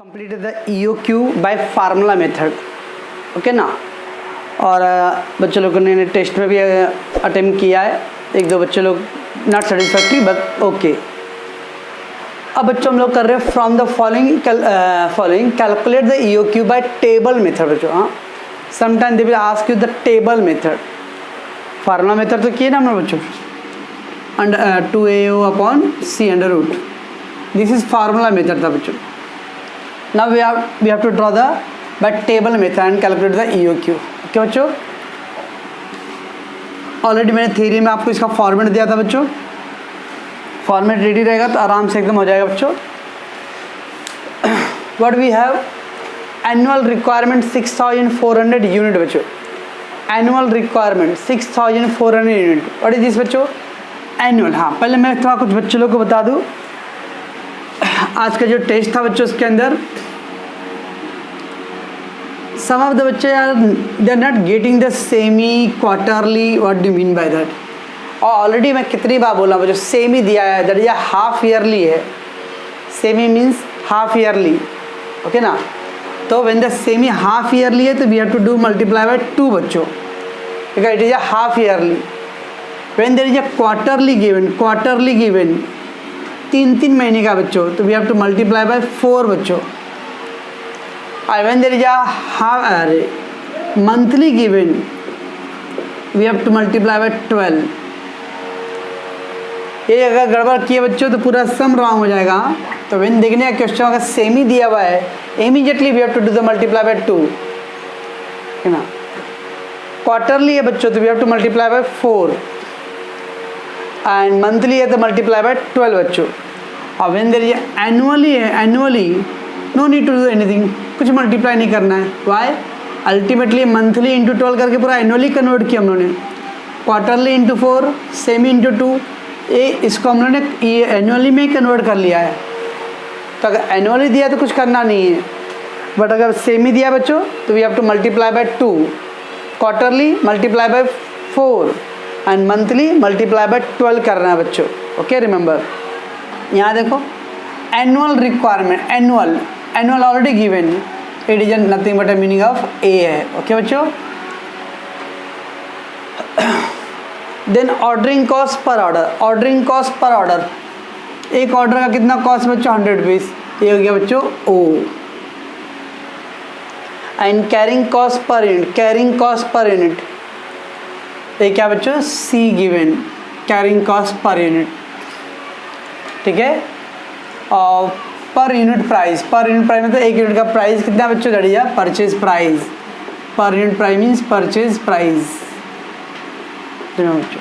completed the EOQ by formula method, okay ना। और बच्चे लोगों ने टेस्ट में भी अटेम्प्ट किया है, एक दो बच्चे लोग नॉट सेटिस्फैक्ट्री बट ओके। अब बच्चों हम लोग कर रहे हैं from the following calculate the EOQ by table method. बच्चों हाँ, sometime they will ask you the table method. Formula method तो किए ना हमने बच्चों, under 2AO upon C under root, this is formula method था बच्चों। Now we have to draw the by table method and calculate the EOQ। Okay बच्चों, already मैंने theory में आपको इसका फॉर्मेट दिया था बच्चों, फॉर्मेट रेडी रहेगा तो आराम से एकदम हो जाएगा बच्चों। What we have, annual requirement 6400 unit बच्चों, annual requirement 6400 unit. What is this बच्चों, एनुअल। हाँ, पहले मैं थोड़ा कुछ बच्चों लोगों को बता दूँ, आज का जो टेस्ट था बच्चों उसके अंदर सम ऑफ द बच्चे are they are not getting the semi quarterly, what do mean by that. और ऑलरेडी मैं कितनी बार बोला बच्चों, सेमी दिया है दैट इज हाफ ईयरली है, semi means half yearly, okay ना। तो when the semi half yearly है तो we have to do multiply by 2 बच्चों, because it is half yearly. When there is a quarterly given 3 महीने का बच्चों, तो we have to multiply by 4 बच्चों। और when there is a monthly given we have to multiply by 12। ये अगर गड़बड़ किए बच्चों तो पूरा सम रॉन्ग हो जाएगा। तो व्हेन देखने का क्वेश्चन अगर सेमी दिया हुआ है, immediately we have to do the multiply by 2, है ना। क्वार्टरली है बच्चों तो we have to multiply by 4 and monthly है तो मल्टीप्लाई बाय 12 बच्चों। और व्हेन देयर इज एनुअली है, annually no need to do anything, कुछ मल्टीप्लाई नहीं करना है। वाई, अल्टीमेटली मंथली इंटू 12 करके पूरा एनुअली कन्वर्ट किया हम लोगों ने, क्वार्टरली इंटू 4, सेमी इंटू 2, ये इसको हम लोगों ने ये एनुअली में कन्वर्ट कर लिया है। तो अगर एनुअली दिया तो कुछ करना नहीं है, बट अगर सेमी दिया बच्चों तो we have to multiply by 2, quarterly multiply by 4 and monthly multiply by 12 करना है बच्चों। Okay, remember. यहाँ देखो annual requirement, annual already given, it is nothing but a meaning of A है। ओके बच्चों, then ordering cost per order, ordering cost per order, एक order का कितना कॉस्ट बच्चों 100 रुपीज़, ये हो गया बच्चों O. And carrying cost per unit, carrying cost per unit, ये क्या बच्चों C given, carrying cost per unit, ठीक है। और per unit price, per unit price मतलब एक यूनिट का प्राइस कितना बच्चों दड़िया, purchase price, per unit price means purchase price बच्चों।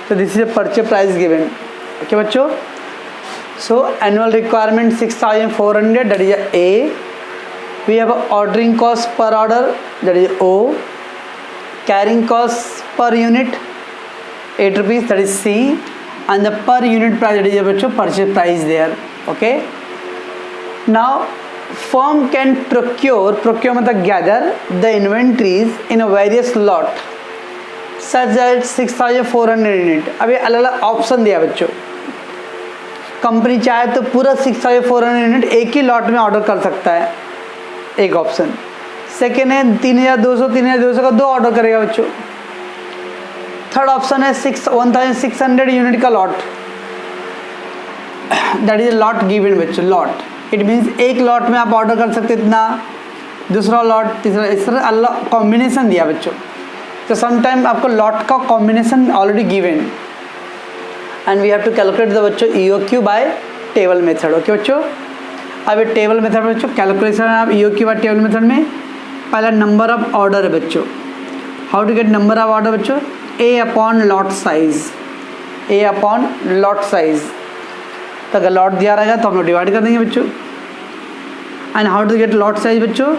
तो this is a purchase price given. Okay बच्चों, so annual requirement 6400 that is A, we have ordering cost per order that is O, carrying cost per unit 8 rupees that is C, and the per unit price that is bachcho purchase price there। okay, now firm can procure matlab gather the inventories in a various lot such that 6400 unit। अभी अलग अलग option दिया बच्चों, company चाहे तो पूरा 6400 unit एक ही lot में ऑर्डर कर सकता है, एक ऑप्शन। सेकेंड है 3200 का 2 ऑर्डर करेगा बच्चों। थर्ड ऑप्शन है 1600 यूनिट का lot, that is lot given बच्चों। लॉट इट मीन्स एक लॉट में आप ऑर्डर कर सकते इतना, दूसरा लॉट, तीसरा, इस तरह अलग कॉम्बिनेशन दिया बच्चों। तो समटाइम आपको लॉट का combination already given and we have to calculate the बच्चों EOQ by table method. Okay बच्चों, अब टेबल मेथड में बच्चों कैलकुलेशन आप EOQ बाय टेबल मेथड में पहला नंबर ऑफ ऑर्डर है बच्चों। How to get number of order बच्चों, A upon lot size, A upon lot size. तो अगर लॉट दिया रहेगा तो हम लोग डिवाइड कर देंगे बच्चों। And how to get lot size बच्चों,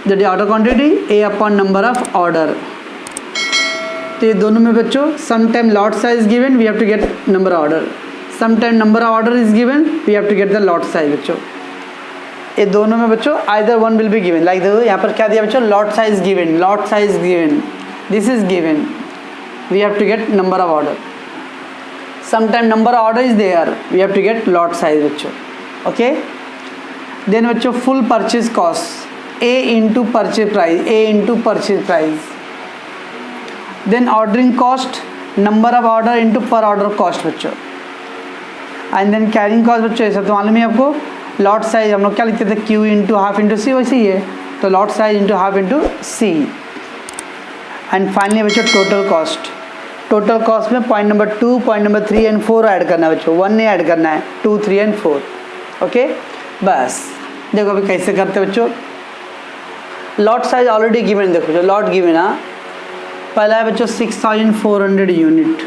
that is order quantity A upon number of order. तो ये दोनों में बच्चों sometime lot size given we have to get number of order, sometime number of order is given we have to get the lot size बच्चों। ये दोनों में बच्चों either one will be given, like देखो यहाँ पर क्या दिया बच्चों, lot size given, lot size given, this is given, we have to get number of order. Sometime number of order is there, we have to get lot size बच्चों। Okay, then बच्चों full purchase cost A into purchase price, A into purchase price. Then ordering cost number of order into per order cost बच्चों। And then carrying cost बच्चों ऐसा तो मालूम है आपको, lot size हम लोग क्या लिखते थे, Q into half into C, वैसे ही है तो lot size into half into C. And finally बच्चों टोटल कॉस्ट, टोटल कॉस्ट में point number 2, point number 3 and 4 add करना है बच्चों, 1 नहीं ऐड करना है, 2, 3 एंड 4। ओके बस देखो अभी कैसे करते हैं बच्चों। लॉट साइज ऑलरेडी गिवन, देखो जो लॉट गिवन है, पहला है बच्चों 6400 unit,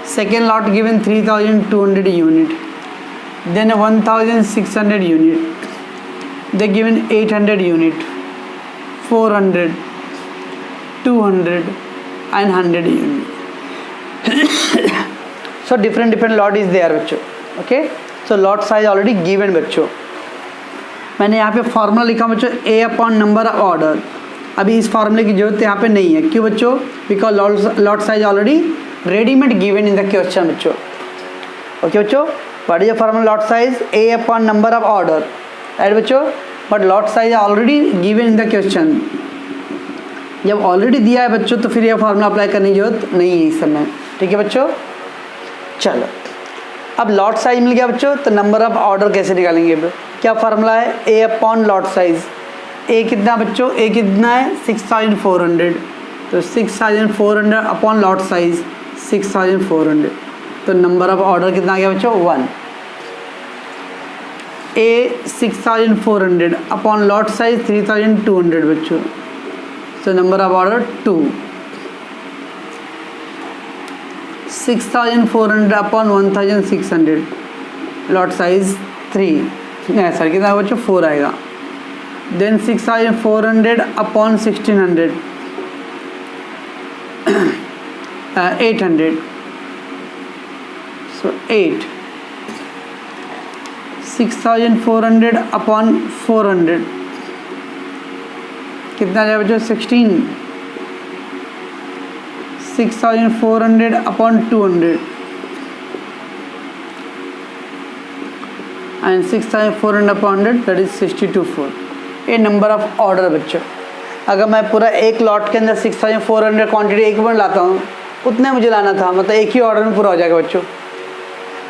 second lot given 3200 unit, then 1600 unit, they given 800 unit, 400, 200 and 100 unit. So different lot is there बच्चों। okay so lot size already given बच्चों। मैंने यहाँ पे फॉर्मूला लिखा बच्चों A upon number of order, अभी इस फॉर्मूले की जरूरत यहाँ पे नहीं है, क्यों बच्चों, because lot size already readymade given in the question बच्चों। ओके बच्चों, what is the formula, lot size A upon number of order, right बच्चों, but lot size already given in the question. जब ऑलरेडी दिया है बच्चों तो फिर यह फॉर्मूला अप्लाई करने की जरूरत नहीं है इस समय, ठीक है बच्चों। चलो अब लॉट साइज मिल गया बच्चों, तो नंबर ऑफ ऑर्डर कैसे निकालेंगे, क्या फार्मूला है, ए अपॉन लॉट साइज। ए कितना बच्चों, ए कितना है 6400, तो 6400 अपॉन लॉट साइज 6400, तो नंबर ऑफ ऑर्डर कितना आ गया बच्चों 1। ए 6400 अपॉन लॉट साइज 3200 बच्चों, so number of order 2। 6400 upon 1600 lot size 3, sir कितना बच्चों 4 आएगा। then 6400 upon 1600 800, so 8। 6400 upon 400 कितना जाएगा बच्चों 16। 6400 upon 200 and 6400 upon 100 that is 62,400। ये नंबर ऑफ ऑर्डर बच्चों। अगर मैं पूरा एक लॉट के अंदर 6400 क्वांटिटी एक बार लाता हूँ, उतने मुझे लाना था, मतलब एक ही ऑर्डर में पूरा हो जाएगा बच्चों।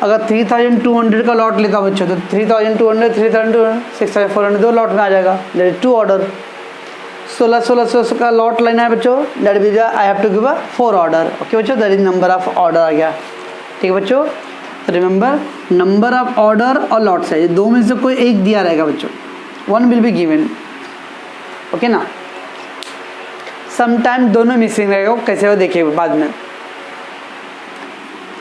अगर 3200 का लॉट लेता हूँ बच्चों, तो 3200 6400 दो लॉट में आ जाएगा, दैट इज 2 ऑर्डर। 1600 का लॉट लेना है बच्चों, that means I have to give a 4 order. Okay बच्चों, that is number of order आ गया, ठीक है बच्चों। तो रिमेंबर नंबर ऑफ ऑर्डर और लॉट साइज दो में से कोई एक दिया रहेगा बच्चों, 1 विल बी गिवन, ओके ना। समटाइम दोनों मिसिंग रहेगा, कैसे हो देखिए बाद में।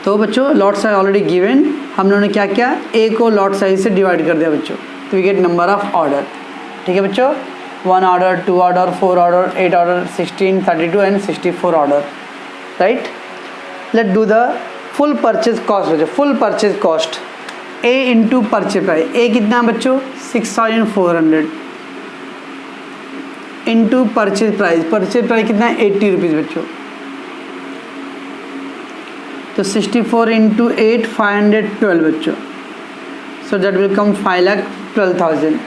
तो बच्चों लॉट साइज ऑलरेडी गिवन, हम लोगों ने क्या किया, ए को लॉट साइज से डिवाइड कर दिया बच्चों, तो we get number of order, ठीक है बच्चों। 1 order, 2 order, 4 order, 8 order, 16, 32 and 64 order, right. Let do the full purchase cost बच्चों। Full purchase cost A into purchase price, A कितना बच्चों 6400 into purchase price, purchase price कितना है 80 rupees बच्चों, तो 64 इंटू 8 512 बच्चों, so that will come 5,12,000।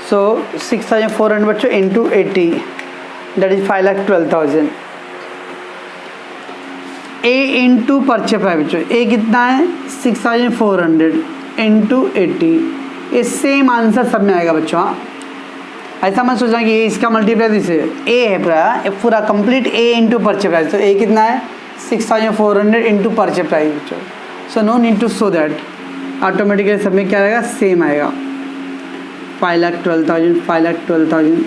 So 6400 बच्चों into 80 that is 5,12,000। A into purchase price बच्चों, ए कितना है 6400 इंटू 80, ये सेम आंसर सब में आएगा बच्चों। हाँ, ऐसा मत सोचना कि ये इसका मल्टीप्लाई इसे, ए है पूरा complete A into purchase price, तो ए कितना है 6400 इंटू परचेज प्राइस बच्चों, so no need to so that, automatically सब में क्या रहेगा सेम आएगा, 5,12,000 5,12,000।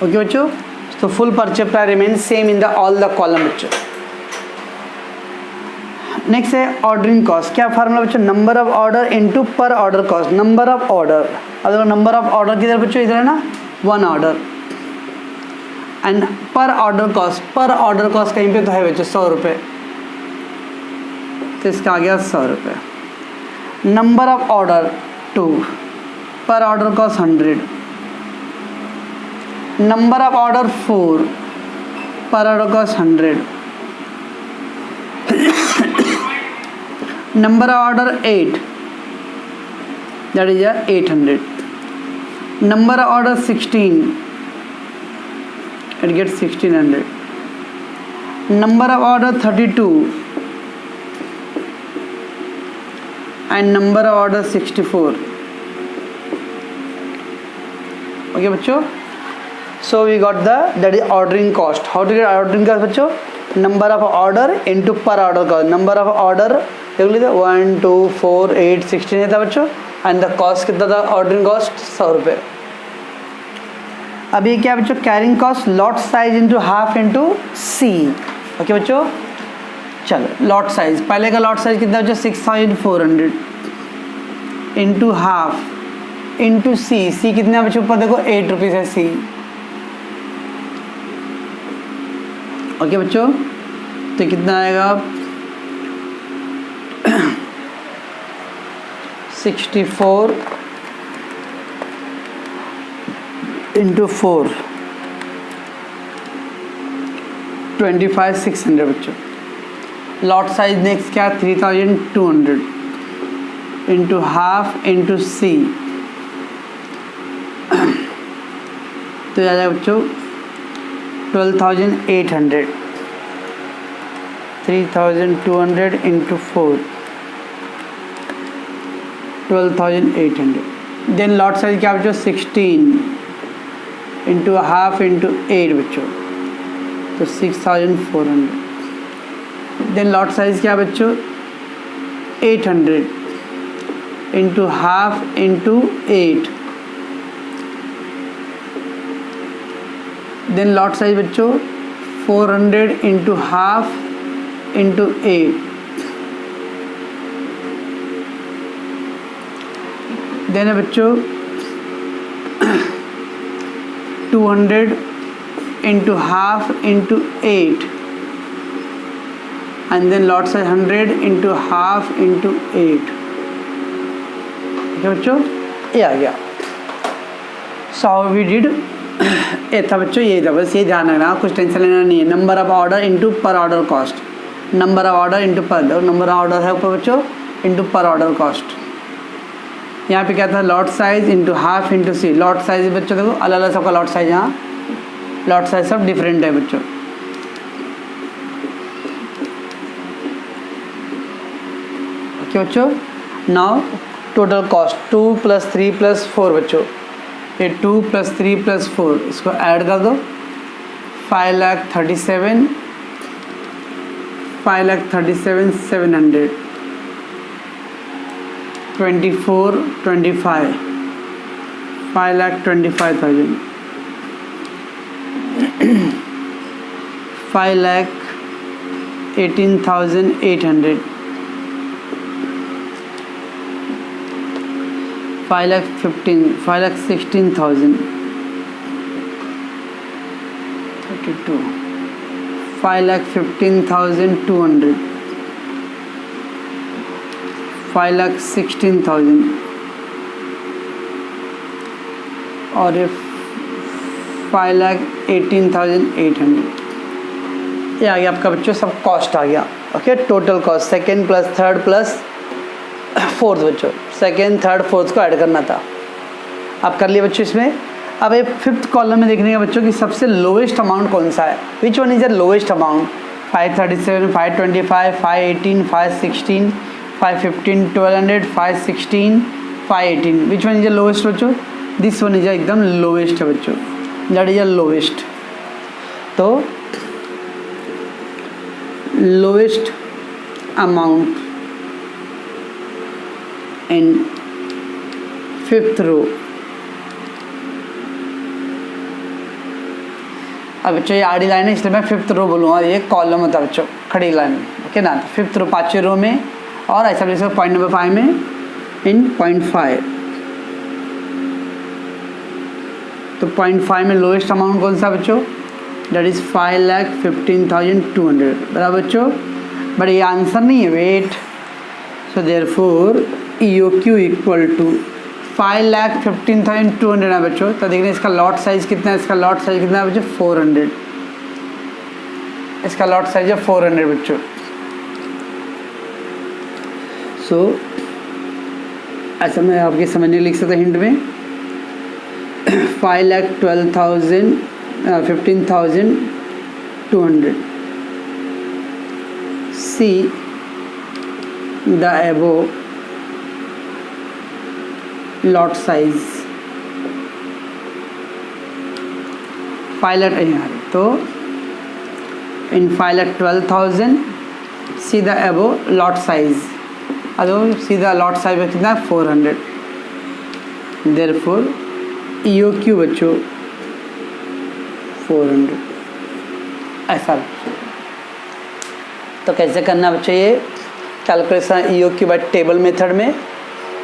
ओके बच्चों, तो full purchase price remain same in the all the column बच्चों। नेक्स्ट है ऑर्डरिंग कॉस्ट। क्या फार्मूला बच्चों, number of order into per order cost. Number of order, अगर नंबर ऑफ ऑर्डर किधर बच्चों, इधर है ना 1 ऑर्डर, एंड पर order cost, per order cost कहीं पे तो है बच्चों 100 रुपये, तो इसका आ गया 100 रुपये। नंबर ऑफ ऑर्डर 2, पर order cost 100. Number of order 4, पर order cost 100. number of order 8, that is 800. number of order 16, it gets 1600. number of order 32 and number of order 64. Okay बच्चों, so we got the, that is ordering cost. How to get ordering cost बच्चों? number of order into per order cost. number of order देख लीजिए 1 2 4 8 16 था बच्चों, and the cost कितना था? Ordering cost 100 रुपये. अब ये क्या बच्चों? Carrying cost lot size into half into C. Okay बच्चों, चलो लॉट साइज, पहले का लॉट साइज कितना बच्चों? 6400 इंटू हाफ इंटू सी. सी कितना बच्चों? ऊपर देखो 8 रुपीज़ है सी. ओके बच्चों, तो कितना आएगा? 64 इंटू 4 25,600 बच्चों. लॉट साइज नेक्स्ट क्या? 3200 इंटू हाफ इंटू सी, तो आ जाएगा बच्चों 12,800. 3200 इंटू 4 12,800. देन लॉट साइज क्या बच्चों? 16 इंटू हाफ इंटू 8 बच्चों, तो 6,400. देन लॉट साइज क्या बच्चों? 800 into half into 8. Then lot size बच्चों 400 इंटू हाफ इंटू 8. देन है बच्चों 200 into half into 8, and then lot size 100 into half into 8. ठीक है बच्चों, ये आ गया. सो हाउ वी डिड, ये था बच्चों, ये था, बस ये ध्यान रखना, कुछ टेंशन लेना नहीं है. Number of order into per order cost. Number of order into पर, नंबर ऑफ ऑर्डर है ऊपर बच्चों, इंटू पर ऑर्डर कॉस्ट. यहाँ पे क्या था? Lot size into half into C. Lot size बच्चों देखो अलग अलग सबका लॉट साइज, यहाँ लॉट साइज सब डिफरेंट है बच्चों. ओके बच्चों, नाउ टोटल कॉस्ट 2 + 3 + 4 बच्चों, ये 2 + 3 + 4, इसको ऐड कर दो. 5,37,700 24 25 5,25,000 5,18,800 5,16,000 32 5,15,200 5,16,000 और ये 5,18,800. ये आ गया आपका बच्चों सब कॉस्ट आ गया. Okay, total cost second plus third plus fourth बच्चों, सेकेंड थर्ड फोर्थ को ऐड करना था. आप कर लिए बच्चों इसमें. अब ये फिफ्थ कॉलम में देखने का बच्चों कि सबसे लोवेस्ट अमाउंट कौन सा है. Which one is the lowest amount? 537, 525, 518, 516, 515, 1200, 516, 518. Which one is the lowest बच्चों? दिस वन इज एकदम लोवेस्ट है बच्चों, दैट इज द लोवेस्ट. तो lowest amount in fifth row. अब बच्चों ये आड़ी लाइन है इसलिए मैं फिफ्थ रो बोलूँगा, ये कॉलम होता है बच्चों, खड़ी लाइन. ओके ना, फिफ्थ रो पाँचवें रो में, और ऐसा जैसे पॉइंट नंबर 5 में इन पॉइंट 5. तो पॉइंट 5 में लोएस्ट अमाउंट कौन सा बच्चों? That is 5,15,200. बराबर बच्चों, बट ये आंसर नहीं है, wait. So therefore EOQ equal to 5,15,200 है बच्चों। तो देखिए इसका लॉट साइज कितना है, इसका लॉट साइज कितना है बच्चों 400, इसका लॉट साइज है 400 बच्चों। सो ऐसा मैं आपके समझने लिख सकता हिंट में 15,200 see the above lot size 5,00,000 तो in 5,12,000 see the above lot size, अदो सीधा लॉट साइज में कितना 400, therefore EOQ बच्चों 400 ऐसा। तो कैसे करना बच्चों ये calculation EOQ by table method में?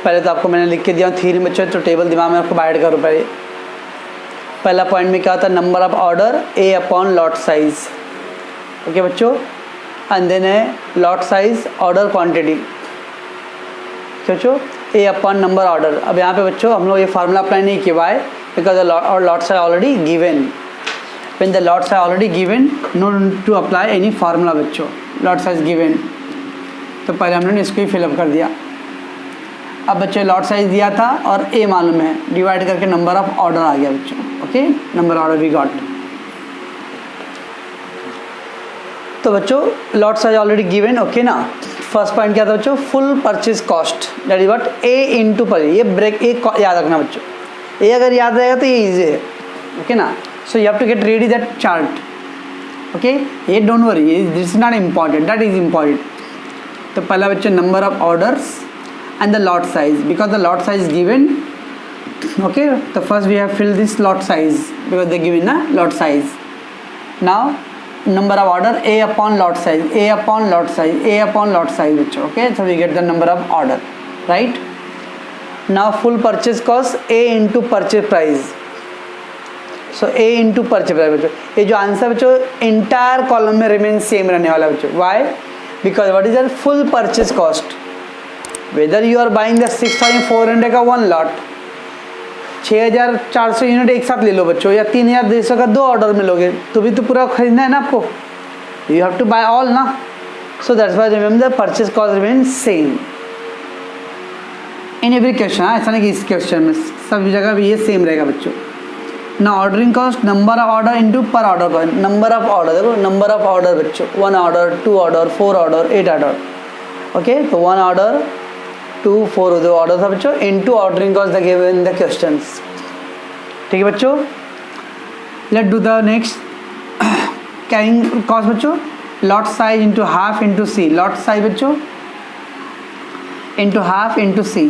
पहले तो आपको मैंने लिख के दिया थ्योरी में बच्चों, तो टेबल दिमाग में आपको बाइड करो। पहला पॉइंट में क्या होता है, number of order A upon lot size, okay बच्चों, एंड देन है लॉट साइज ऑर्डर क्वांटिटी बच्चों A अपॉन नंबर ऑर्डर। अब यहाँ पे बच्चों हम लोग ये फार्मूला अप्लाई नहीं किया है because lots are already given. When the lots are already given no to apply any formula बच्चों, लॉट साइज गिवन। तो पहले हमने इसको ही फिलअप कर दिया। अब बच्चों लॉट साइज दिया था और A मालूम है, डिवाइड करके नंबर ऑफ ऑर्डर आ गया बच्चों, okay, number order we got. तो बच्चों lot size already given, okay ना। फर्स्ट पॉइंट क्या था बच्चों, full purchase cost, that is what A into पर। ये ब्रेक ए याद रखना बच्चों, ए अगर याद रहेगा तो ये इजी है, ओके ना। So you have to get ready that chart, okay. ये don't worry, this is not important, that is important. तो पहला बच्चों number of orders and the lot size, because the lot size given, okay, so first we have filled this lot size because they given a lot size. Now number of order A upon lot size, A upon lot size, A upon lot size, okay, so we get the number of order, right? Now full purchase cost A into purchase price, so A into purchase price बच्चों। ये जो answer बच्चों entire column में remain same रहने वाला बच्चों। Why? Because what is the full purchase cost? Whether you are buying the 6,400 का one lot, 6,400 unit एक साथ ले लो बच्चों, या 3,200 का दो ऑर्डर में लोगे तो भी तो पूरा खरीदना है ना आपको, you have to buy all ना। So that's why remember the purchase cost remain same in every question. ऐसा नहीं कि इस क्वेश्चन में, सब जगह भी ये सेम रहेगा बच्चों। ना ordering cost number of order into per order cost, number of order देखो, नंबर ऑफ ऑर्डर बच्चों 1 order 2 order 4 order 8 order, okay. तो 1 ऑर्डर 2 4 दो ऑर्डर था बच्चों into ordering cost the given in the questions, ठीक है बच्चों। Let do the next carrying cost बच्चों, lot size into half into C, lot size बच्चों into half into C,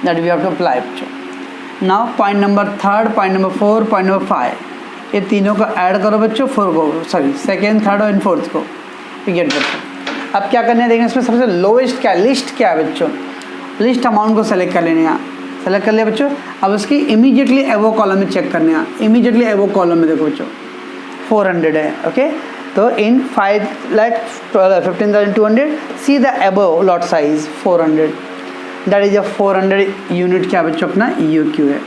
that we have to apply बच्चों। Now point number 3, point number 4, point number 5, ये तीनों को add करो बच्चों, 4 को, sorry second third और फोर्थ को, वी गेट बच्चों। अब क्या करने देंगे इसमें, सबसे लोवेस्ट क्या लिस्ट क्या है बच्चों, लिस्ट अमाउंट को सेलेक्ट कर लेने का, सेलेक्ट कर लिया बच्चों। अब उसकी इमीडिएटली एवो कॉलम में चेक करने का, इमीडिएटली एवो कॉलम में देखो बच्चों 400 है, ओके। तो इन 5,15,200 see the above lot size 400, that is a 400 unit क्या बच्चों अपना EOQ है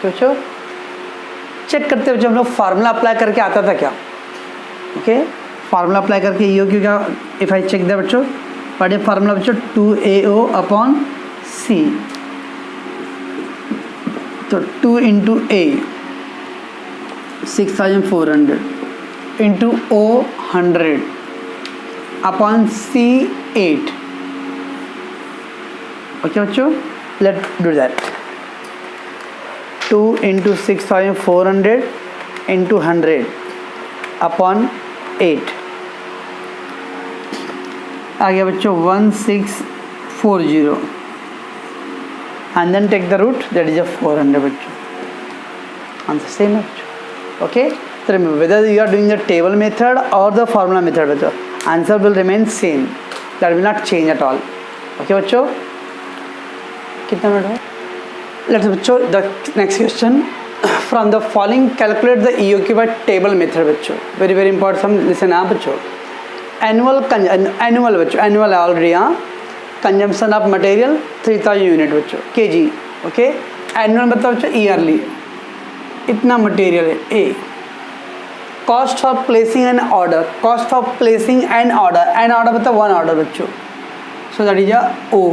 बच्चों। चेक करते बच्चों हम लोग फार्मूला अप्लाई करके आता था क्या, ओके, फार्मूला अप्लाई करके EOQ का इफ आई चेक द बच्चों, व्हाट इज फार्मूला बच्चों 2AO अपॉन C, तो 2 into A 6,400 into O 100 upon C 8, okay बच्चों। Let do that, 2 into 6,400 into 100 upon 8 आ गया बच्चों 1640, and then take the root, that is a 400 बच्चों, answer same है बच्चों, ओके। तो remember whether you are doing the table method और the formula method बच्चों, answer will remain same, that will not change at all, okay बच्चों। कितना minute है, let's बच्चों the next question, from the following calculate the EOQ by table method बच्चों, very very important, listen आप बच्चों। Annual बच्चों, annual है already यहाँ। कंजम्पशन ऑफ मटेरियल 3000 यूनिट बच्चों kg, ओके। एनुअल मतलब बच्चों ईयरली, इतना मटेरियल है। ए cost of placing an order, cost of placing an order, an order मतलब 1 ऑर्डर बच्चों, so that is O.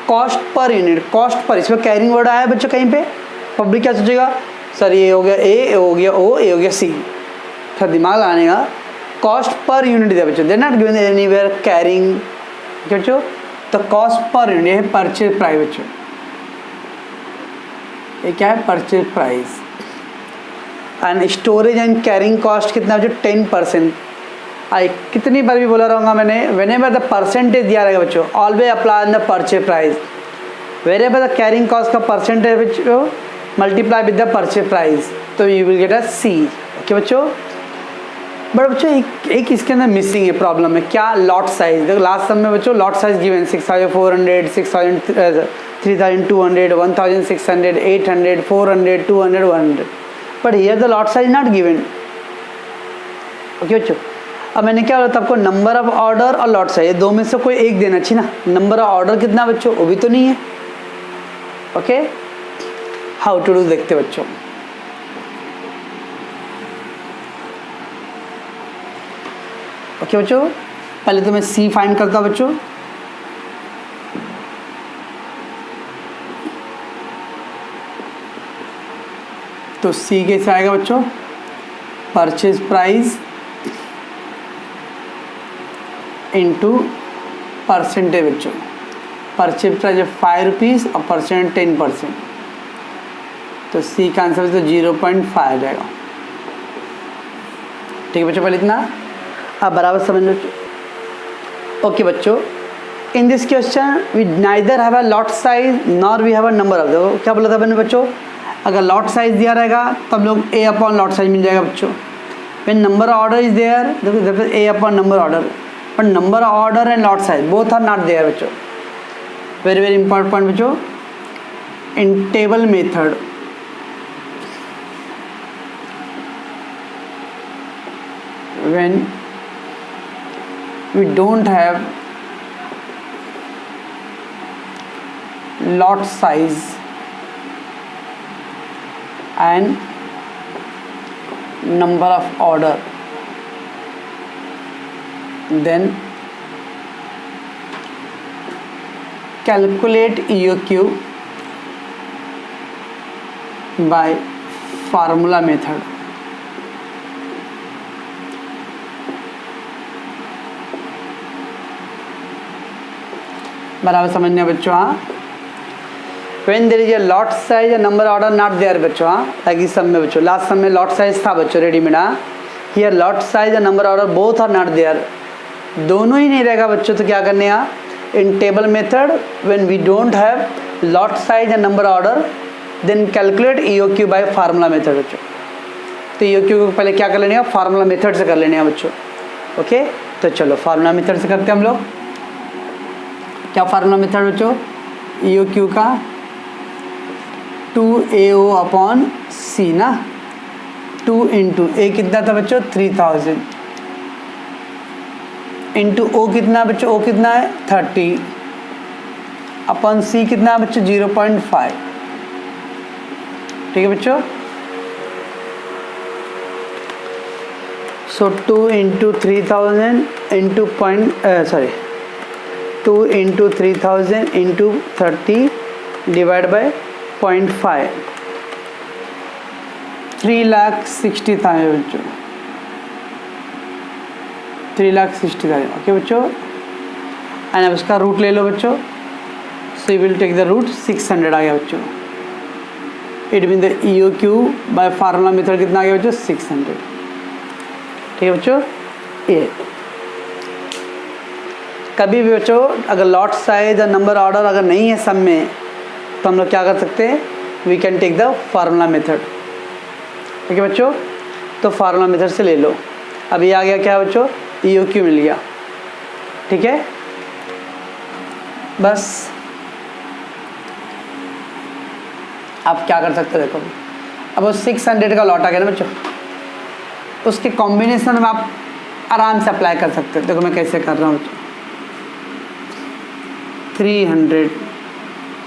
Cost per unit, cost per, इसमें carrying word आया बच्चों कहीं पे, पब्लिक क्या सोचेगा सर ये हो गया ए हो गया ओ, ए हो गया सी, थोड़ा दिमाग लाने का। कॉस्ट पर यूनिट दिया बच्चों, they not given anywhere carrying बच्चों, तो कॉस्ट पर यूनिट है परचेज प्राइस बच्चों, ये क्या है purchase price. And storage and carrying cost कितना बच्चों 10%। आई कितनी बार भी बोला रहूँगा मैंने, व्हेनेवर द परसेंटेज दिया रहेगा बच्चों always apply in the purchase price, wherever the carrying cost का परसेंटेज बच्चों multiply with the purchase price, तो you will get a C, okay बच्चों। बट बच्चों एक इसके अंदर मिसिंग है, प्रॉब्लम है क्या, लॉट साइज। देखो लास्ट सम में बच्चों lot size given 6400, 3200, 1600, 800, 400, 200, 100, but here the lot size not given, okay बच्चों। अब मैंने क्या बोला था आपको, नंबर ऑफ ऑर्डर और लॉट साइज, दो में से कोई एक देना चाहिए ना। नंबर ऑफ ऑर्डर कितना बच्चों, वो भी तो नहीं है, ओके। हाउ टू डू देखते बच्चों, ओके बच्चों। पहले तो मैं सी फाइंड करता हूं बच्चों, तो सी कैसे आएगा बच्चों, परचेज प्राइस इनटू परसेंटेज बच्चों। परचेज प्राइस है 5 रुपीज़ और परसेंट 10%, तो सी का आंसर तो 0.5 आ जाएगा, ठीक है बच्चों। पहले इतना आप बराबर समझ लो, ओके बच्चों। In this question we neither have a lot size nor we have a number of, देखो क्या बोला था मैंने बच्चों, अगर लॉट साइज दिया रहेगा तब लोग ए अपॉन लॉट साइज मिल जाएगा बच्चों। When number order is there, देखो A upon number order, but number order and lot size both are not there बच्चों। वेरी वेरी इंपॉर्टेंट पॉइंट बच्चों, in table method when we don't have lot size and number of order, then calculate EOQ by formula method। बराबर समझने बच्चों, हाँ। When there is a lot size and number order not there बच्चों, हाँ, like इस सब में बच्चों, लास्ट सब में लॉट साइज था बच्चों रेडीमेड, हाँ। Here lot size and number order both are not there, दोनों ही नहीं रहेगा बच्चों, तो क्या करने यहाँ in table method when we don't have lot size and number order then calculate EOQ by formula method बच्चों। तो EOQ को पहले क्या कर लेने हैं, फार्मूला मेथड से कर लेने हैं बच्चों, ओके। तो चलो फार्मूला मेथड से करते हैं हम लोग। क्या फार्मूला मेथड बच्चों, EOQ का 2AO अपॉन C ना, 2 इंटू ए कितना था बच्चों 3000, इंटू ओ कितना बच्चों, ओ कितना है 30, अपॉन C कितना है बच्चों 0.5, ठीक है बच्चों। सो 2 into 3000 into 2 into 3000 into 30 divide by 0.5, 3,60,000 बच्चों, 3,60,000, ओके बच्चों। एंड अब इसका रूट ले लो बच्चों, so you will take the root 600 आ गया बच्चों। It mean the EOQ by formula method कितना आ गया बच्चों 600, ठीक है बच्चों। ये कभी भी बच्चों अगर लॉट साइज और नंबर ऑर्डर अगर नहीं है सब में, तो हम लोग क्या कर सकते हैं, we can take the formula method, ठीक है बच्चों। तो फार्मूला मेथड से ले लो। अब ये आ गया क्या बच्चों, EOQ मिल गया, ठीक है। बस आप क्या कर सकते हो, देखो अब वो 600 का लॉट आ गया ना बच्चों, उसके कॉम्बिनेशन में आप आराम से अप्लाई कर सकते हो। देखो मैं कैसे कर रहा हूँ, 300,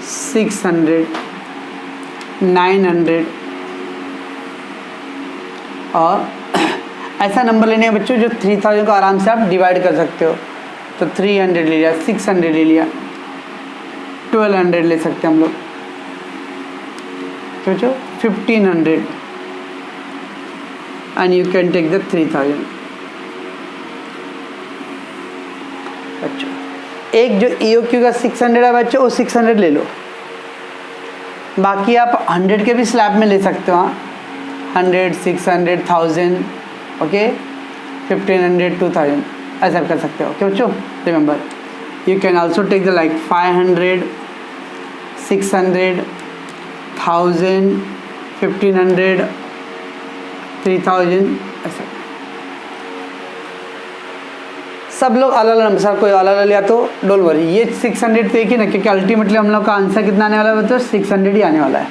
600, 900 और ऐसा नंबर लेने हैं बच्चों जो 3000 को आराम से आप डिवाइड कर सकते हो। तो 300 ले लिया, 600 ले लिया, 1200 ले सकते हैं हम लोग। तो बच्चों 1500 and you can take the 3000। बच्चों एक जो EOQ का 600 है बच्चों, वो 600 ले लो। बाकी आप 100 के भी स्लैब में ले सकते हो। 100, 600, 1000, ओके, 1500, 2000 ऐसा कर सकते हो। ओके बच्चों, remember you can also take the like 500, 600, 1000, 1500, 3000 ऐसा। सब लोग अलग अलग नंबर, सर कोई अलग अलग लिया तो डोंट वरी, ये 600 तो एक ही ना, क्योंकि अल्टीमेटली हम लोग का आंसर कितना आने वाला है बच्चों, 600 ही आने वाला है।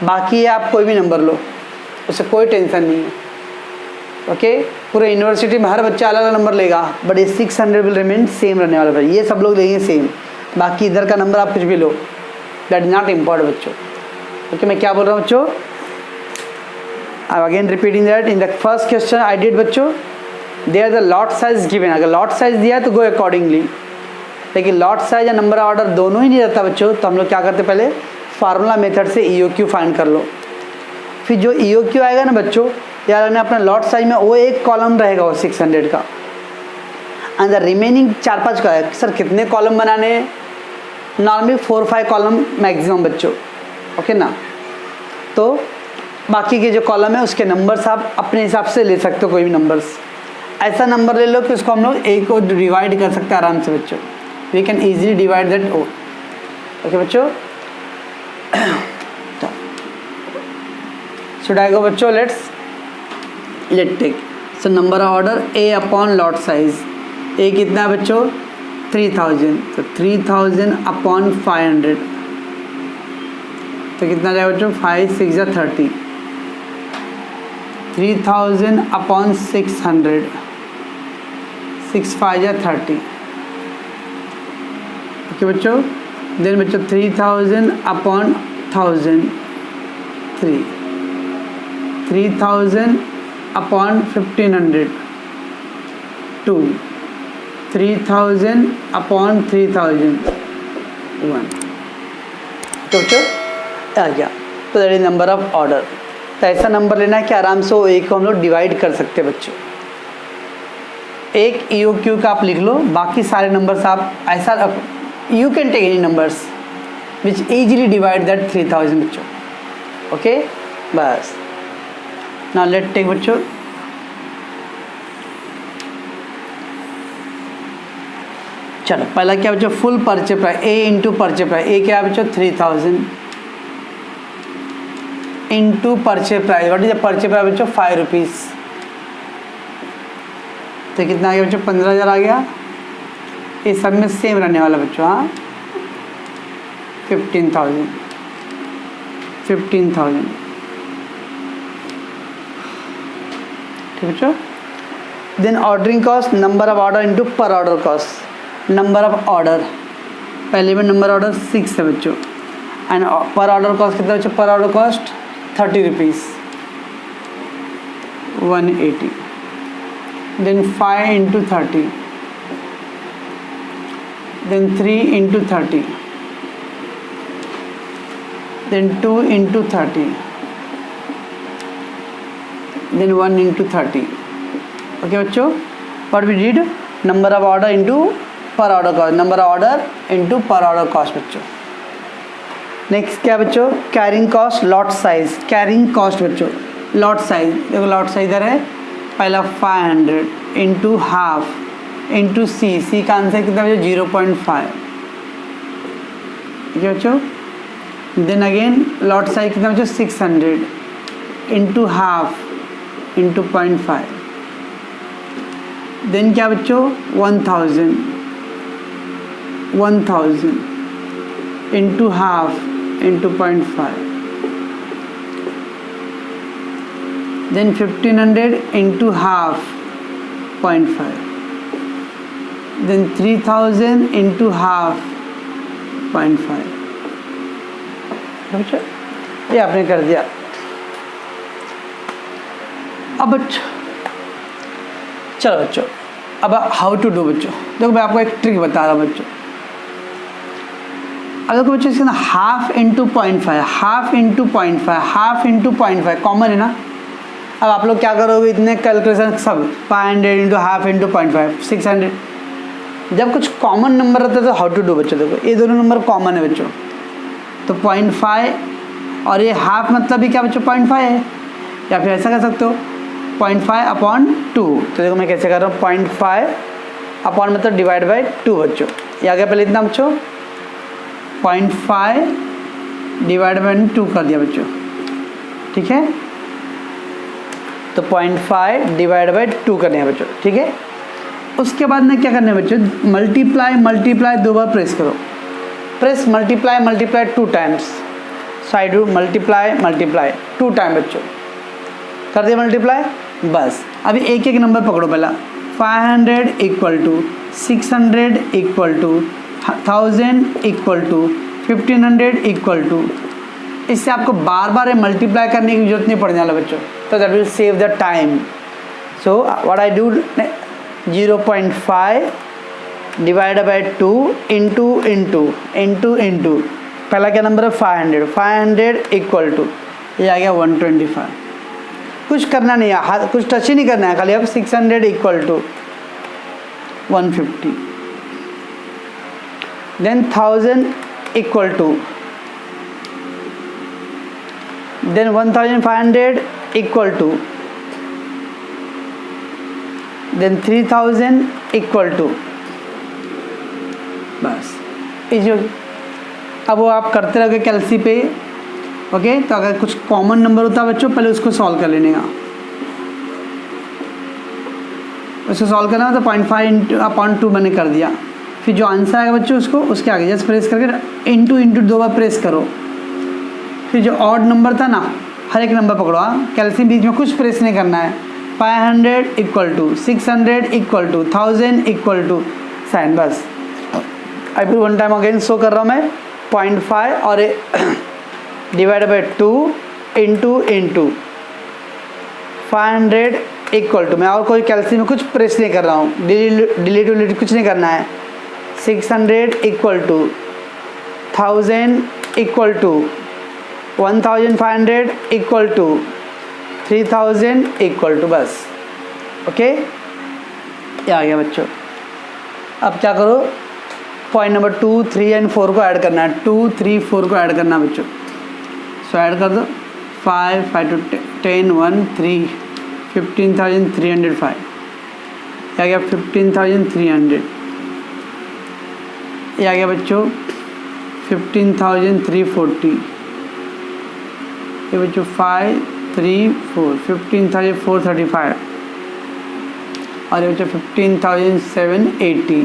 बाकी आप कोई भी नंबर लो, उससे कोई टेंशन नहीं है। ओके पूरे यूनिवर्सिटी में हर बच्चा अलग अलग नंबर लेगा, बट ये 600 विल रिमेन सेम रहने वाला है। ये सब लोग लेंगे सेम, बाकी इधर का नंबर आप कुछ भी लो, दैट इज नॉट इम्पॉर्टेंट बच्चों। ओके मैं क्या बोल रहा हूँ बच्चों, I am again repeating that in the first question I did बच्चों, they are the lot size given. अगर लॉट साइज दिया है तो गो अकॉर्डिंगली, लेकिन लॉट साइज या नंबर ऑर्डर दोनों ही नहीं रहता बच्चों, तो हम लोग क्या करते पहले फार्मूला मेथड से EOQ फाइंड कर लो। फिर जो EOQ आएगा ना बच्चों, यार अपना लॉट साइज में वो एक कॉलम रहेगा वो 600 का, एंड द रिमेनिंग 4-5 का है। सर कितने कॉलम बनाने हैं, नॉर्मली 4-5 कॉलम मैक्सिमम बच्चों, ओके ना। तो बाकी के जो कॉलम है उसके नंबर्स आप अपने हिसाब से ले सकते हो, कोई भी नंबर्स ऐसा नंबर ले लो कि उसको हम लोग एक को डिवाइड कर सकते हैं आराम से बच्चों। We can easily divide that O. Okay बच्चों, should I go बच्चों, let's take so number of order A upon lot size। A कितना है बच्चों, 3000, तो 3000 upon 500 तो कितना जाएगा बच्चों, 5 6 या 30, 3000 upon 600, 6 5 या 30। ओके बच्चों, देन बच्चों 3000 upon 1000, 3000 upon 1500, 2, 3000 upon 3000, 1। तो बच्चों आ गया, तो that is number of order. तो ऐसा नंबर लेना है कि आराम से वो एक को हम लोग डिवाइड कर सकते हैं बच्चों। एक EOQ का आप लिख लो, बाकी सारे नंबर्स आप ऐसा you can take any numbers which easily divide that 3000 बच्चों। ओके बस, नाउ लेट टेक बच्चों चलो पहला क्या बच्चों, full purchase price A into purchase price. A क्या है बच्चों, 3000 into purchase price. What is the purchase price बच्चों, 5 रुपीज़। तो कितना आ गया बच्चों, 15000 आ गया। ये सब में सेम रहने वाला बच्चों। हाँ 15,000 ठीक है बच्चों। Then ordering cost, number of order into per order cost. Number of order, पहले में नंबर ऑर्डर 6 है बच्चों, एंड पर ऑर्डर कॉस्ट कितना बच्चों, per order cost 30 rupees, 180। Then 5 into 30, then 3 into 30, then 2 into 30, then 1 into 30। okay बच्चों, what we did, number of order into per order cost, number of order into per order cost बच्चों। Next क्या बच्चों, carrying cost, lot size. Carrying cost बच्चों, lot size देखो, lot size इधर है, पहला 500 into half into सी का answer कितना बच्चों, 0.5। ठीक है बच्चों। देन अगेन लॉट साइज कितना बच्चों, 600 इंटू हाफ इंटू 0.5। देन क्या बच्चों, 1000 into half into 0.5। Then 1500 into half 0.5, then 3000 into half 0.5। बच्चों ये आपने कर दिया। अब बच्चों चलो बच्चों, अब हाउ टू डू बच्चों, देखो मैं आपको एक ट्रिक बता रहा हूँ बच्चों। अब देखो बच्चों इसके ना half into 0.5, half into 0.5, half into 0.5 common है ना। अब आप लोग क्या करोगे, इतने कैलकुलेशन सब 500 इंटू हाफ इंटू 0.5 600। जब कुछ कॉमन नंबर रहता है तो हाउ टू डू बच्चों, देखो ये दोनों नंबर कॉमन है बच्चों, तो 0.5 और ये हाफ मतलब भी क्या बच्चों 0.5 है, या फिर ऐसा कर सकते हो 0.5 अपॉन 2। तो देखो मैं कैसे कर रहा हूँ, 0.5 अपॉन मतलब डिवाइड बाई 2 बच्चों। ये आ गया पहले इतना बच्चों, 0.5 डिवाइड बाई 2 कर दिया बच्चों, ठीक है। तो 0.5 डिवाइड बाई 2 करने हैं बच्चों, ठीक है। उसके बाद में क्या करना है बच्चों, मल्टीप्लाई मल्टीप्लाई 2 बार प्रेस करो, press multiply multiply 2 times. So I do multiply multiply 2 time बच्चों, कर दिया मल्टीप्लाई। बस अभी एक एक नंबर पकड़ो, पहला 500 equal to 600 equal to 1000 equal to 1500 equal to. इससे आपको बार बार मल्टीप्लाई करने की जरूरत नहीं पड़ने वाला बच्चों, तो that will save the time. So what I do, 0.5 divide by 2 into into into into, पहला क्या नंबर है 500, 500 इक्वल टू ये आ गया 125। कुछ करना नहीं है, कुछ टच ही नहीं करना है, खाली अब 600 equal to 150, then 1000 equal to, then 1500 equal to, then 3000 equal to। बस इजी होगी। अब वो आप करते रहोगे कैलसी पे, ओके। तो अगर कुछ कॉमन नंबर होता है बच्चों, पहले उसको सॉल्व कर लेने का, उसको सॉल्व करना तो 0.5 अपॉन 2 मैंने कर दिया। फिर जो आंसर आएगा बच्चों उसको उसके आगे जस्ट प्रेस करके इंटू इंटू 2 बार प्रेस करो। फिर जो ऑड नंबर था ना, हर एक नंबर पकड़ो, कैलसी बीच में कुछ प्रेस नहीं करना है। 500 equal to 600 equal to 1000 equal to sign, बस। आई फिर 1 टाइम अगेन शो कर रहा हूँ मैं, 0.5 और divide by 2 into into 500 equal to, मैं और कोई कैलसी में कुछ प्रेस नहीं कर रहा हूँ, डिलीट कुछ नहीं करना है। 600 equal to 1000 equal to 1500 equal to 3000 equal to, बस। ओके, ये आ गया बच्चों। अब क्या करो, पॉइंट नंबर 2, 3 एंड 4 को ऐड करना है, 2, 3, 4 को ऐड करना है बच्चों। सो ऐड कर दो, 5, 5 to 10, 1, 3, 15,305, ये आ गया 15,300। ये आ गया बच्चों 15,340, ये बच्चों 5, 3, 4, 15,435, और ये बच्चों 15,780।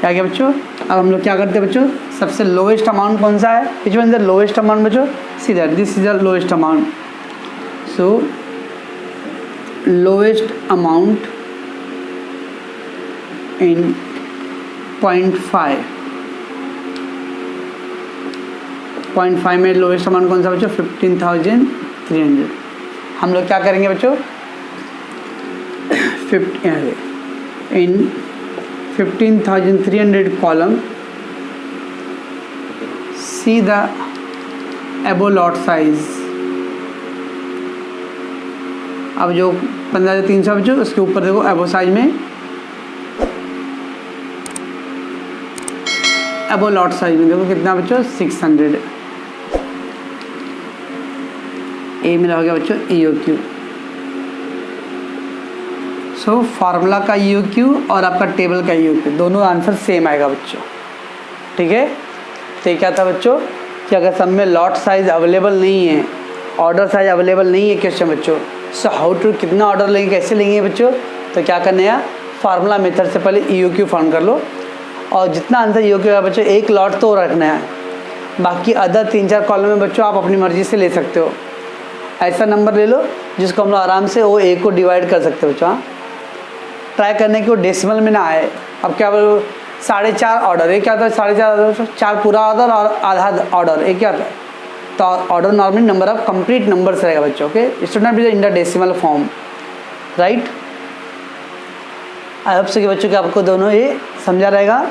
क्या गया बच्चों। अब हम लोग क्या करते हैं बच्चों, सबसे लोवेस्ट अमाउंट कौन सा है, which one is the lowest amount बच्चों, see that this is the lowest amount. So lowest amount in 0.5, 0.5 में लोवेस्ट अमाउंट कौन सा बच्चों, 15,300। हम लोग क्या करेंगे बच्चों, इन 15,300 कॉलम सी द एबो लॉट साइज। अब जो 15,300 बच्चों उसके ऊपर देखो एबो साइज में, एबो लॉट साइज में देखो कितना बच्चों 600। ए मेरा हो गया बच्चों EOQ। सो फार्मूला का EOQ और आपका टेबल का EOQ दोनों आंसर सेम आएगा बच्चों, ठीक है। तो क्या था बच्चों कि अगर सब में लॉट साइज अवेलेबल नहीं है, ऑर्डर साइज अवेलेबल नहीं है क्वेश्चन बच्चों, सो हाउ टू, कितना ऑर्डर लेंगे, कैसे लेंगे बच्चों, तो क्या करना है, फार्मूला मेथड से पहले EOQ फाइंड कर लो, और जितना आंसर EOQ है बच्चों एक लॉट तो रखना है, बाकी अदर 3-4 कॉलम में बच्चों आप अपनी मर्जी से ले सकते हो। ऐसा नंबर ले लो जिसको हम लोग आराम से वो एक को डिवाइड कर सकते हो बच्चों। हाँ, ट्राई करने की वो डेसिमल में ना आए। अब क्या बोलो 4.5 ऑर्डर, ये क्या होता है 4.5 ऑर्डर, 4 पूरा ऑर्डर और आधा ऑर्डर, ये क्या होता है, तो order normally number of complete numbers रहेगा बच्चों के, student is in the decimal form, right. I hope से कि बच्चों के आपको दोनों ये समझा रहेगा।